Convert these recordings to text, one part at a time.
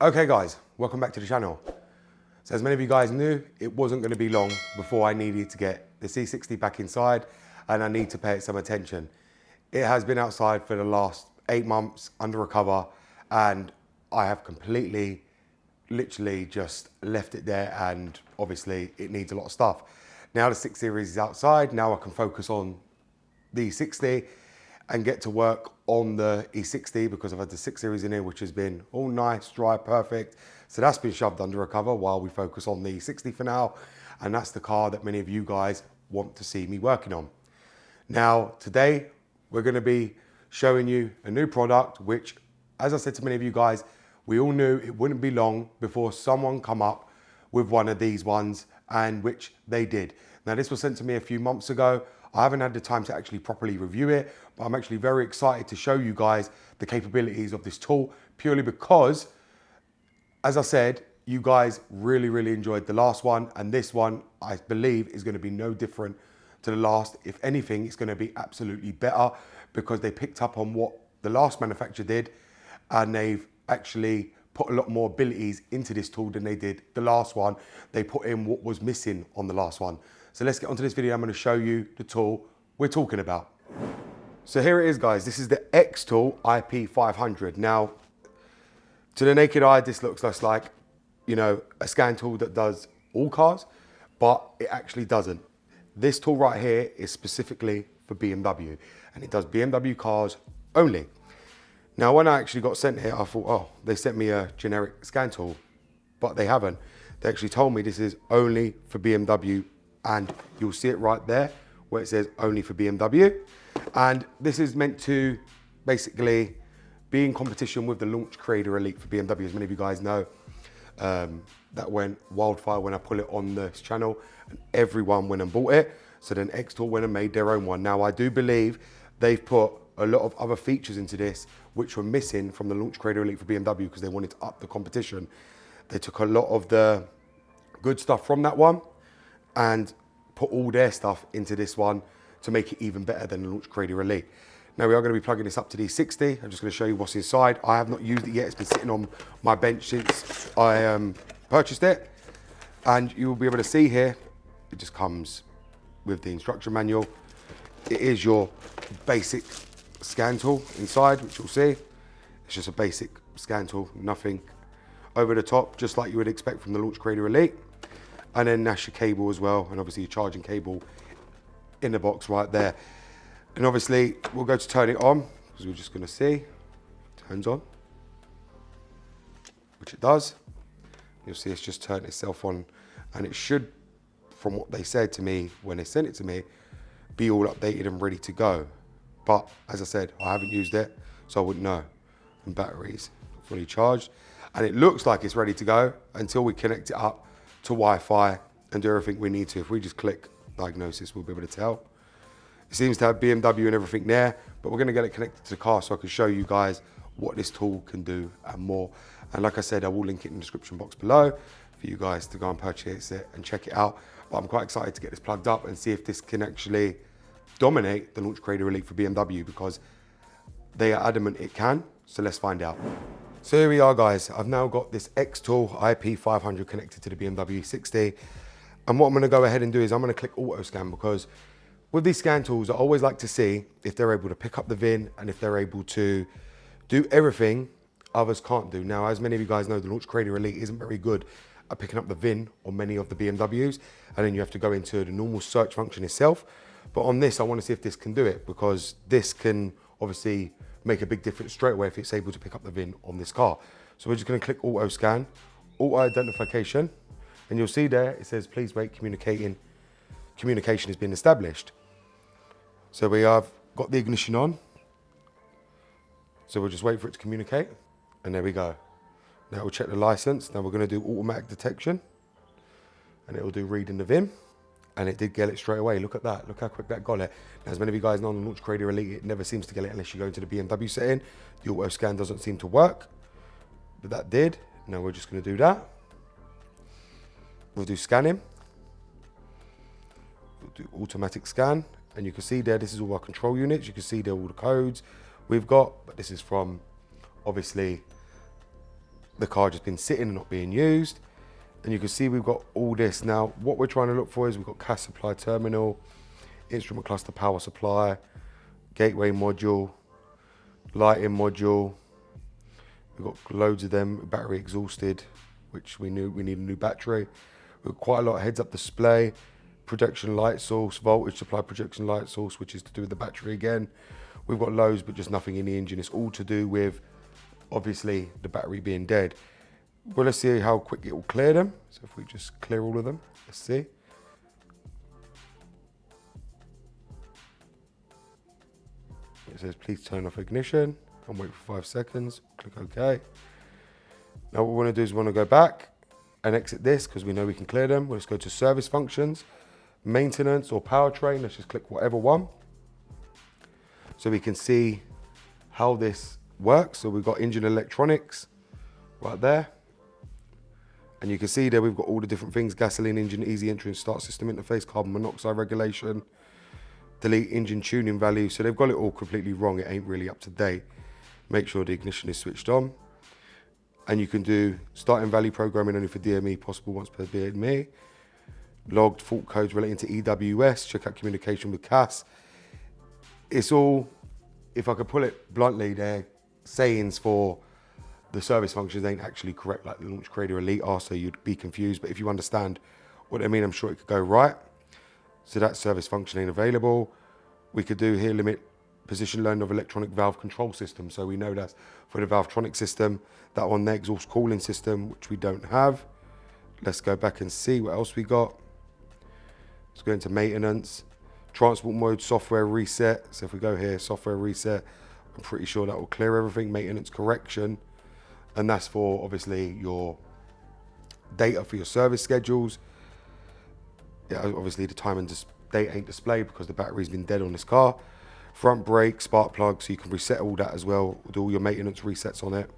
Okay guys, welcome back to the channel. So as many of you guys knew, it wasn't going to be long before I needed to get the C60 back inside and I need to pay it some attention. It has been outside for the last 8 months under a cover and I have completely, literally just left it there, and obviously it needs a lot of stuff. Now the 6 Series is outside, now I can focus on the E60 and get to work on the E60 because I've had the 6 Series in here, which has been all nice, dry, perfect. So that's been shoved under a cover while we focus on the E60 for now. And that's the car that many of you guys want to see me working on. Now, today, we're gonna be showing you a new product, which, as I said to many of you guys, we all knew it wouldn't be long before someone come up with one of these ones, and which they did. Now, this was sent to me a few months ago. I haven't had the time to actually properly review it, but I'm actually very excited to show you guys the capabilities of this tool, purely because, as I said, you guys really enjoyed the last one, and this one, I believe, is going to be no different to the last. If anything, it's going to be absolutely better because they picked up on what the last manufacturer did, and they've actually put a lot more abilities into this tool than they did the last one. They put in what was missing on the last one. So let's get onto this video. I'm going to show you the tool we're talking about. So here it is, guys. This is the Xtool Ip500. Now, to the naked eye, this looks just like, you know, a scan tool that does all cars, but it actually doesn't. This tool right here is specifically for BMW, and it does BMW cars only. Now, when I actually got sent here, I thought, oh, they sent me a generic scan tool, but they haven't. They actually told me this is only for BMW, and you'll see it right there where it says only for BMW. And this is meant to basically be in competition with the Launch Creator Elite for BMW. As many of you guys know, that went wildfire when I put it on this channel, and everyone went and bought it. So then Xtool went and made their own one. Now, I do believe they've put a lot of other features into this which were missing from the Launch Creator Elite for BMW because they wanted to up the competition. They took a lot of the good stuff from that one and put all their stuff into this one to make it even better than the Launch Creator Elite. Now, we are going to be plugging this up to the E60. I'm just going to show you what's inside. I have not used it yet. It's been sitting on my bench since I purchased it. And you will be able to see here, it just comes with the instruction manual. It is your basic scan tool inside, which you'll see. It's just a basic scan tool, nothing over the top, just like you would expect from the Launch Creator Elite. And then that's your cable as well, and obviously your charging cable in the box right there. And obviously we'll go to turn it on because we're just going to see. Turns on, which it does. You'll see it's just turned itself on, and it should, from what they said to me when they sent it to me, be all updated and ready to go. But as I said, I haven't used it, so I wouldn't know. And batteries fully charged, and it looks like it's ready to go until we connect it up to Wi-Fi and do everything we need to. If we just click diagnosis, we'll be able to tell. It seems to have BMW and everything there, but we're going to get it connected to the car so I can show you guys what this tool can do and more. And like I said, I will link it in the description box below for you guys to go and purchase it and check it out. But I'm quite excited to get this plugged up and see if this can actually dominate the Launch Creator Elite for BMW, because they are adamant it can. So let's find out. So here we are, guys. I've now got this Xtool Ip500 connected to the BMW 60. And what I'm going to go ahead and do is I'm going to click auto scan, because with these scan tools, I always like to see if they're able to pick up the VIN and if they're able to do everything others can't do. Now, as many of you guys know, the Launch Creator Elite isn't very good at picking up the VIN on many of the BMWs, and then you have to go into the normal search function itself. But on this, I want to see if this can do it, because this can obviously make a big difference straight away if it's able to pick up the VIN on this car. So we're just going to click auto scan, auto identification, and you'll see there it says please wait, communication has been established. So we have got the ignition on. So we'll just wait for it to communicate, and there we go. Now we'll check the license. Now we're going to do automatic detection, and it will do reading the VIN. And it did get it straight away. Look at that. Look how quick that got it. Now, as many of you guys know, on the Launch Creator Elite, it never seems to get it unless you go into the BMW setting. The auto scan doesn't seem to work, but that did. Now we're just going to do that. We'll do scanning. We'll do automatic scan. And you can see there, this is all our control units. You can see there all the codes we've got, but this is from, obviously, the car just been sitting and not being used. And you can see we've got all this. Now, what we're trying to look for is we've got CAS supply terminal, instrument cluster power supply, gateway module, lighting module. We've got loads of them, battery exhausted, which we knew we need a new battery. We've got quite a lot of heads-up display, projection light source, voltage supply projection light source, which is to do with the battery again. We've got loads, but just nothing in the engine. It's all to do with, obviously, the battery being dead. Well, let's see how quick it will clear them. So if we just clear all of them, let's see. It says, please turn off ignition and wait for 5 seconds. Click OK. Now what we want to do is we want to go back and exit this because we know we can clear them. We'll just go to service functions, maintenance or powertrain. Let's just click whatever one. So we can see how this works. So we've got engine electronics right there. And you can see there we've got all the different things: gasoline engine, easy entry and start system interface, carbon monoxide regulation, delete engine tuning value. So they've got it all completely wrong. It ain't really up to date. Make sure the ignition is switched on. And you can do starting value programming only for DME, possible once per DME. Logged fault codes relating to EWS, check out communication with CAS. It's all, if I could pull it bluntly, they're sayings for the service functions ain't actually correct like the Launch Creator Elite are, so you'd be confused. But if you understand what I mean, I'm sure it could go right. So that service function ain't available. We could do here limit position learning of electronic valve control system. So we know that's for the Valvetronic system. That one, the exhaust cooling system, which we don't have. Let's go back and see what else we got. Let's go into maintenance. Transport mode, software reset. So if we go here, software reset, I'm pretty sure that will clear everything. Maintenance correction. And that's for obviously your data for your service schedules. Yeah, obviously the time and date ain't displayed because the battery's been dead on this car. Front brake, spark plug, so you can reset all that as well. Do all your maintenance resets on it.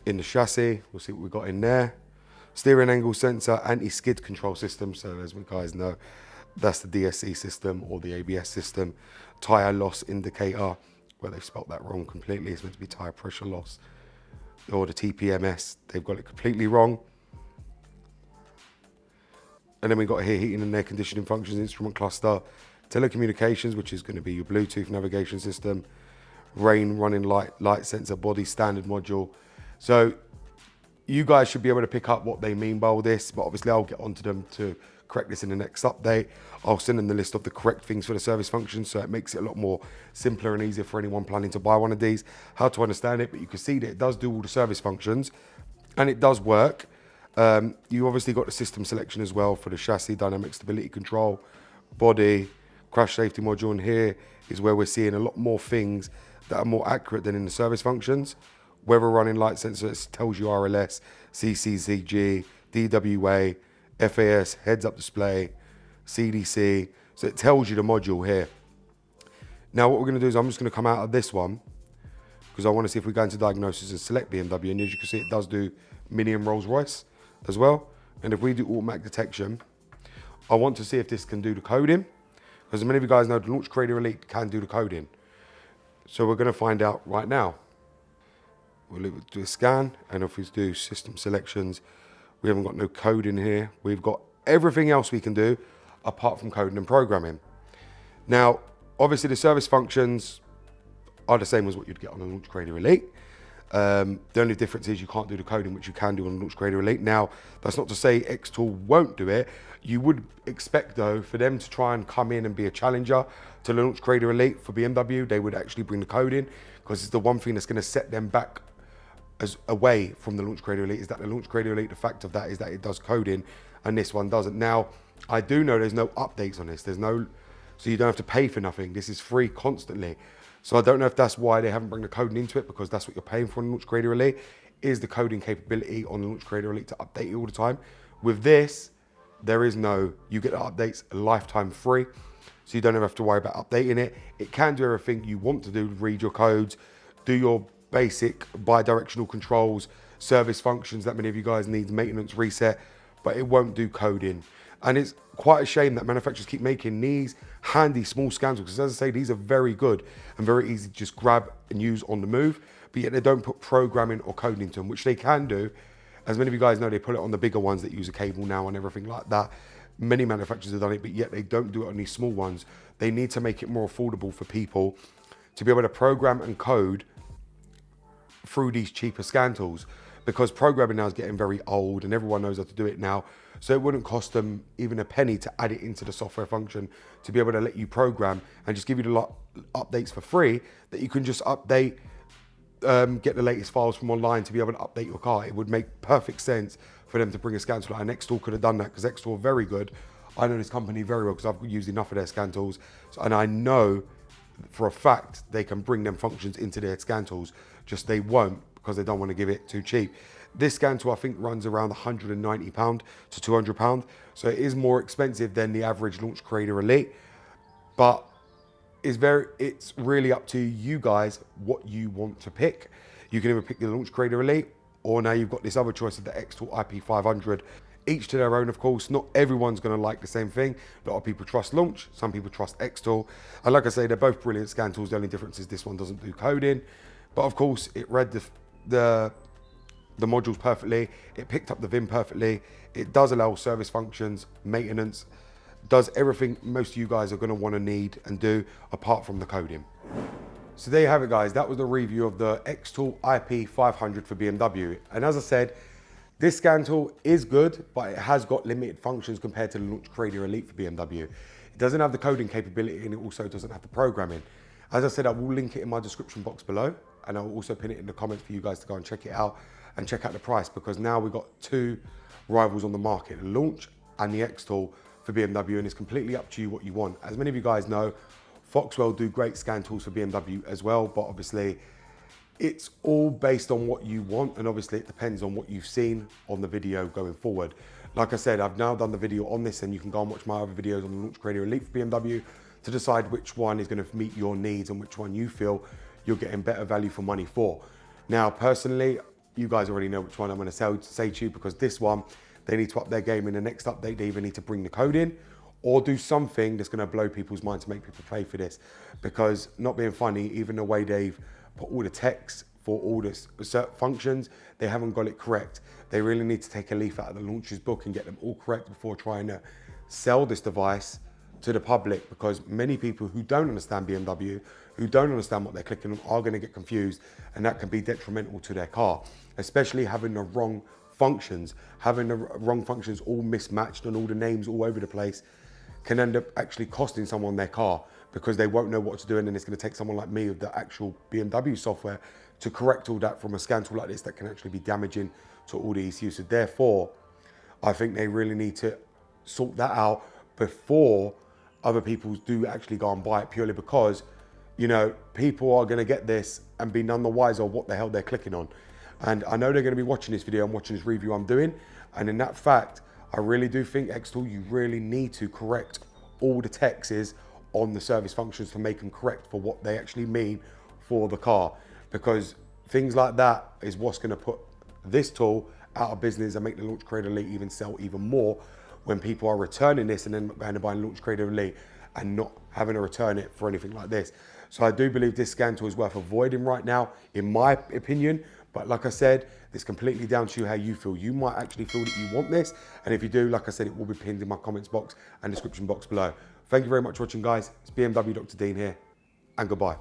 In the chassis, we'll see what we got in there. Steering angle sensor, anti-skid control system. So as we guys know, that's the DSC system or the ABS system. Tire loss indicator. Well, they've spelt that wrong completely. It's meant to be tire pressure loss. Or the TPMS, they've got it completely wrong. And then we got here heating and air conditioning functions, instrument cluster, telecommunications, which is going to be your Bluetooth navigation system, rain, running light sensor, body standard module. So you guys should be able to pick up what they mean by all this, but obviously I'll get onto them to correct this in the next update. I'll send them the list of the correct things for the service function, so it makes it a lot more simpler and easier for anyone planning to buy one of these, how to understand it. But you can see that it does do all the service functions and it does work. You obviously got the system selection as well for the chassis, dynamic stability control, body, crash safety module. And here is where we're seeing a lot more things that are more accurate than in the service functions. Weather running light sensors tells you RLS, CCCG, DWA, FAS, heads up display, CDC. So it tells you the module here. Now what we're going to do is I'm just going to come out of this one because I want to see if we go into diagnosis and select BMW. And as you can see, it does do Mini and Rolls Royce as well. And if we do automatic detection, I want to see if this can do the coding. Because as many of you guys know, the Launch Creator Elite can do the coding. So we're going to find out right now. We'll do a scan, and if we do system selections, we haven't got no code in here. We've got everything else we can do apart from coding and programming. Now, obviously the service functions are the same as what you'd get on the Launch Creator Elite. The only difference is you can't do the coding, which you can do on the Launch Creator Elite. Now, that's not to say Xtool won't do it. You would expect, though, for them to try and come in and be a challenger to the Launch Creator Elite for BMW. They would actually bring the code in, because it's the one thing that's going to set them back as away from the Launch Creator Elite, is that the Launch Creator Elite, the fact of that is that it does coding and this one doesn't. Now, I do know there's no updates on this. There's no, so you don't have to pay for nothing. This is free constantly. So I don't know if that's why they haven't brought the coding into it, because that's what you're paying for on the Launch Creator Elite, is the coding capability on the Launch Creator Elite to update you all the time. With this, there is no, you get the updates lifetime free, so you don't have to worry about updating it. It can do everything you want to do, read your codes, do your basic bi-directional controls, service functions that many of you guys need, maintenance reset, but it won't do coding. And it's quite a shame that manufacturers keep making these handy small scans, because as I say, these are very good and very easy to just grab and use on the move. but yet they don't put programming or code into them, which they can do. As many of you guys know, they put it on the bigger ones that use a cable now and everything like that. Many manufacturers have done it, but yet they don't do it on these small ones. They need to make it more affordable for people to be able to program and code through these cheaper scan tools, because programming now is getting very old and everyone knows how to do it now. So it wouldn't cost them even a penny to add it into the software function to be able to let you program and just give you the updates for free that you can just update, get the latest files from online to be able to update your car. It would make perfect sense for them to bring a scan tool out, and Xtool could have done that, because Xtool are very good. I know this company very well because I've used enough of their scan tools, and I know for a fact they can bring them functions into their scan tools, just they won't because they don't want to give it too cheap. This scan tool I think runs around £190 to £200, so it is more expensive than the average Launch Creator Elite, but it's really up to you guys what you want to pick. You can either pick the Launch Creator Elite, or now you've got this other choice of the Xtool Ip500. Each to their own, of course. Not everyone's going to like the same thing. A lot of people trust Launch, some people trust Xtool. And like I say, they're both brilliant scan tools. The only difference is this one doesn't do coding. But of course, it read the modules perfectly. It picked up the VIN perfectly. It does allow service functions, maintenance, does everything most of you guys are going to want to need and do apart from the coding. So there you have it, guys. That was the review of the Xtool Ip500 for BMW. And as I said, this scan tool is good, but it has got limited functions compared to the Launch Creator Elite for BMW. It doesn't have the coding capability, and it also doesn't have the programming. As I said, I will link it in my description box below, and I will also pin it in the comments for you guys to go and check it out and check out the price, because now we've got two rivals on the market, the Launch and the Xtool for BMW, and it's completely up to you what you want. As many of you guys know, Foxwell do great scan tools for BMW as well, but obviously it's all based on what you want, and obviously it depends on what you've seen on the video going forward. Like I said, I've now done the video on this, and you can go and watch my other videos on the Launch Creator Elite for BMW to decide which one is going to meet your needs and which one you feel you're getting better value for money for. Now, personally, you guys already know which one I'm going to say to you, because this one, they need to up their game in the next update. They either need to bring the code in or do something that's going to blow people's minds to make people pay for this, because not being funny, even the way they've put all the text for all the certain functions, they haven't got it correct. They really need to take a leaf out of the launcher's book and get them all correct before trying to sell this device to the public, because many people who don't understand BMW, who don't understand what they're clicking on, are going to get confused, and that can be detrimental to their car, especially having the wrong functions. Having the wrong functions all mismatched and all the names all over the place can end up actually costing someone their car, because they won't know what to do, and then it's going to take someone like me with the actual BMW software to correct all that from a scan tool like this that can actually be damaging to all the ECUs. So therefore, I think they really need to sort that out before other people do actually go and buy it, purely because, you know, people are going to get this and be none the wiser of what the hell they're clicking on. And I know they're going to be watching this video and watching this review I'm doing, and in that fact, I really do think, Xtool, you really need to correct all the texts on the service functions to make them correct for what they actually mean for the car, because things like that is what's going to put this tool out of business and make the Launch Creator Elite even sell even more, when people are returning this and then going to buy Launch Creator Elite and not having to return it for anything like this. So I do believe this scan tool is worth avoiding right now, in my opinion. But like I said, it's completely down to you how you feel. You might actually feel that you want this, and if you do, like I said, it will be pinned in my comments box and description box below. Thank you very much for watching, guys. It's BMW Dr. Dean here, and goodbye.